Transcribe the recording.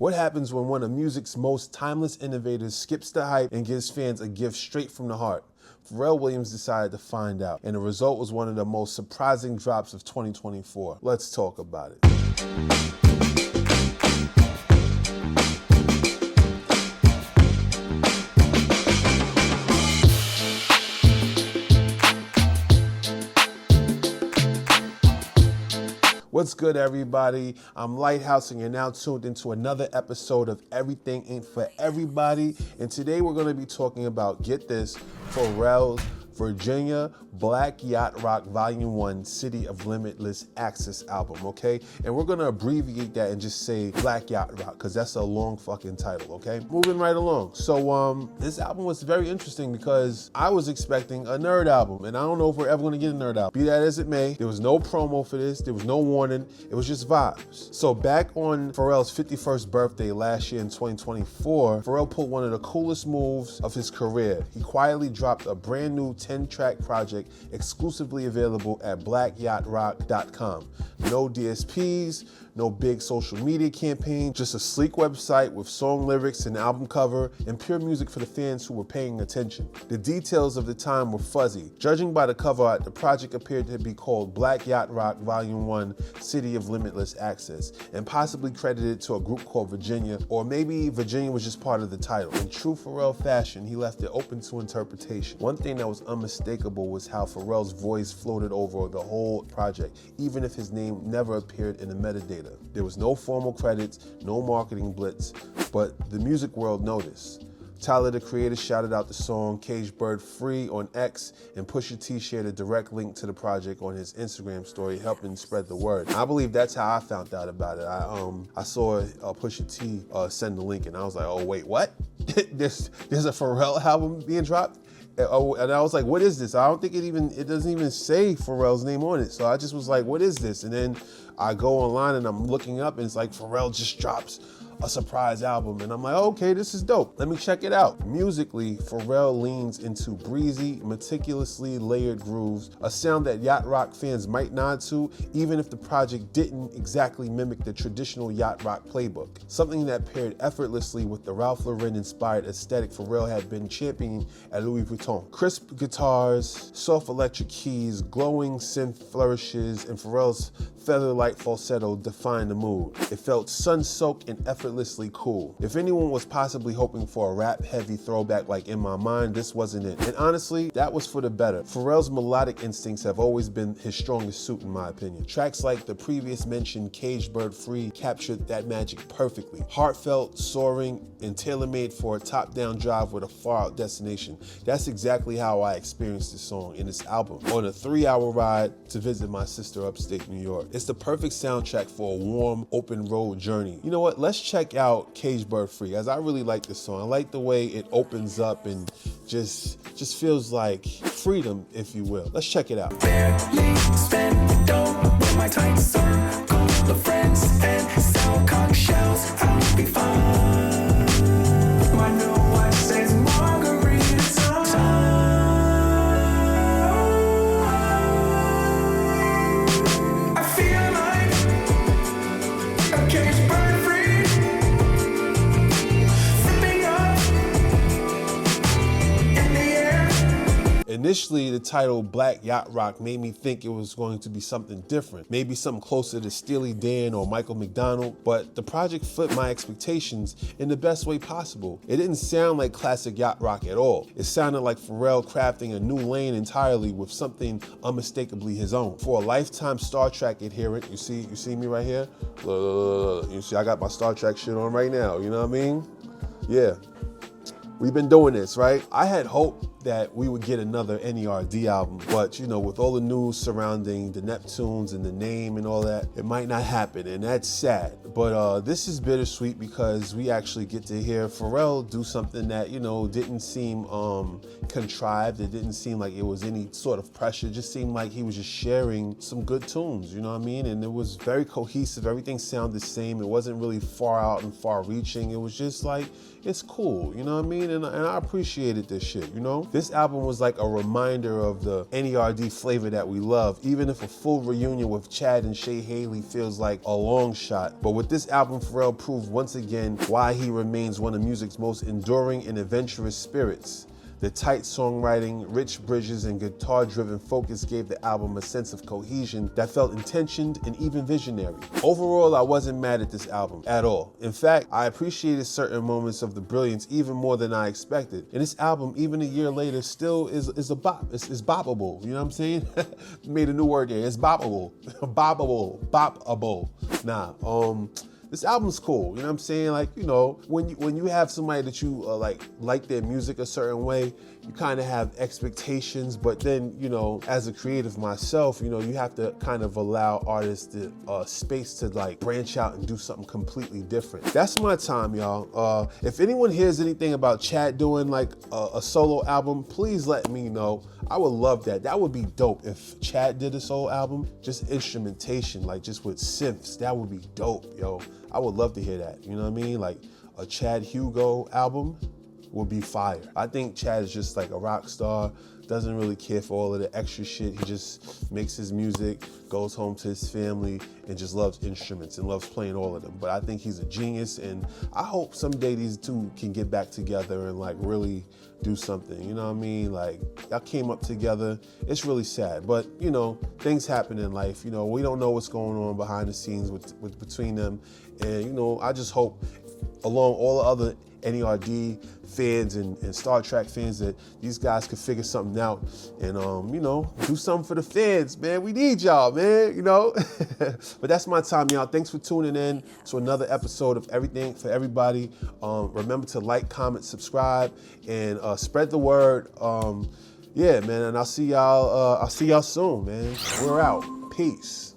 What happens when one of music's most timeless innovators skips the hype and gives fans a gift straight from the heart? Pharrell Williams decided to find out, and the result was one of the most surprising drops of 2024. Let's talk about it. What's good, everybody? I'm Lighthouse, and you're now tuned into another episode of Everything Ain't For Everybody. And today we're going to be talking about, get this, Pharrell's Virginia Black Yacht Rock Volume 1 City of Limitless Access album, okay? And we're gonna abbreviate that and just say Black Yacht Rock, because that's a long fucking title, okay? Moving right along. So this album was very interesting because I was expecting a N.E.R.D album, and I don't know if we're ever gonna get a N.E.R.D album. Be that as it may, there was no promo for this, there was no warning, it was just vibes. So back on Pharrell's 51st birthday last year in 2024, Pharrell pulled one of the coolest moves of his career. He quietly dropped a brand new 10-track project exclusively available at blackyachts.com. No DSPs, no big social media campaign, just a sleek website with song lyrics and album cover and pure music for the fans who were paying attention. The details of the time were fuzzy. Judging by the cover art, the project appeared to be called Black Yacht Rock Volume 1 City of Limitless Access and possibly credited to a group called Virginia, or maybe Virginia was just part of the title. In true Pharrell fashion, he left it open to interpretation. One thing that was unmistakable was how Pharrell's voice floated over the whole project, even if his name never appeared in the metadata. There was no formal credits, no marketing blitz, but the music world noticed. Tyler, the creator, shouted out the song Caged Bird Free on X, and Pusha T shared a direct link to the project on his Instagram story, helping spread the word. I believe that's how I found out about it. I saw Pusha T send the link, and I was like, oh wait, what? there's a Pharrell album being dropped? And I was like, what is this? I don't think it doesn't even say Pharrell's name on it. So I just was like, what is this? And then I go online and I'm looking up and it's like Pharrell just drops a surprise album. And I'm like, okay, this is dope. Let me check it out. Musically, Pharrell leans into breezy, meticulously layered grooves, a sound that Yacht Rock fans might nod to, even if the project didn't exactly mimic the traditional Yacht Rock playbook. Something that paired effortlessly with the Ralph Lauren-inspired aesthetic Pharrell had been championing at Louis Vuitton. Crisp guitars, soft electric keys, glowing synth flourishes, and Pharrell's feather-light falsetto defined the mood. It felt sun-soaked and effortlessly cool. If anyone was possibly hoping for a rap-heavy throwback like In My Mind, this wasn't it. And honestly, that was for the better. Pharrell's melodic instincts have always been his strongest suit, in my opinion. Tracks like the previous mentioned Caged Bird Free captured that magic perfectly. Heartfelt, soaring, and tailor-made for a top-down drive with a far-out destination. That's exactly how I experienced this song in this album, on a 3-hour ride to visit my sister upstate New York. It's the perfect soundtrack for a warm, open road journey. You know what? Let's check out Caged Bird Free, as I really like this song. I like the way it opens up and just feels like freedom, if you will. Let's check it out. Barely spend the dough with my tight circle of friends and sell conch shells. I'll be fine. My new wife says margarita time. Initially, the title Black Yacht Rock made me think it was going to be something different, maybe something closer to Steely Dan or Michael McDonald, but the project flipped my expectations in the best way possible. It didn't sound like classic yacht rock at all. It sounded like Pharrell crafting a new lane entirely with something unmistakably his own. For a lifetime Star Trek adherent, you see me right here? You see I got my Star Trek shit on right now, you know what I mean? Yeah. We've been doing this, right? I had hoped that we would get another N.E.R.D album, but you know, with all the news surrounding the Neptunes and the name and all that, it might not happen, and that's sad. But this is bittersweet because we actually get to hear Pharrell do something that, you know, didn't seem contrived. It didn't seem like it was any sort of pressure. It just seemed like he was just sharing some good tunes, you know what I mean? And it was very cohesive. Everything sounded the same. It wasn't really far out and far reaching. It was just like, it's cool, you know what I mean? And I appreciated this shit, you know? This album was like a reminder of the N.E.R.D flavor that we love, even if a full reunion with Chad and Shay Haley feels like a long shot. But with this album, Pharrell proved once again why he remains one of music's most enduring and adventurous spirits. The tight songwriting, rich bridges, and guitar-driven focus gave the album a sense of cohesion that felt intentioned and even visionary. Overall, I wasn't mad at this album at all. In fact, I appreciated certain moments of the brilliance even more than I expected. And this album, even a year later, still is a bop. It's boppable, you know what I'm saying? Made a new word there, it's boppable. Boppable. This album's cool, you know what I'm saying? Like, you know, when you have somebody that you like their music a certain way, you kind of have expectations, but then, you know, as a creative myself, you know, you have to kind of allow artists the space to like branch out and do something completely different. That's my time, y'all. If anyone hears anything about Chad doing like a solo album, please let me know. I would love that. That would be dope if Chad did a solo album, just instrumentation, like just with synths. That would be dope, yo. I would love to hear that, you know what I mean? Like a Chad Hugo album would be fire. I think Chad is just like a rock star, doesn't really care for all of the extra shit. He just makes his music, goes home to his family, and just loves instruments and loves playing all of them. But I think he's a genius, and I hope someday these two can get back together and like really do something, you know what I mean? Like, y'all came up together. It's really sad, but you know, things happen in life. You know, we don't know what's going on behind the scenes between them. And you know, I just hope along all the other N.E.R.D fans and Star Trek fans that these guys could figure something out and, you know, do something for the fans, man. We need y'all, man, you know? But that's my time, y'all. Thanks for tuning in to another episode of Everything for Everybody. Remember to like, comment, subscribe, and spread the word. Yeah, man, and I'll see y'all soon, man. We're out. Peace.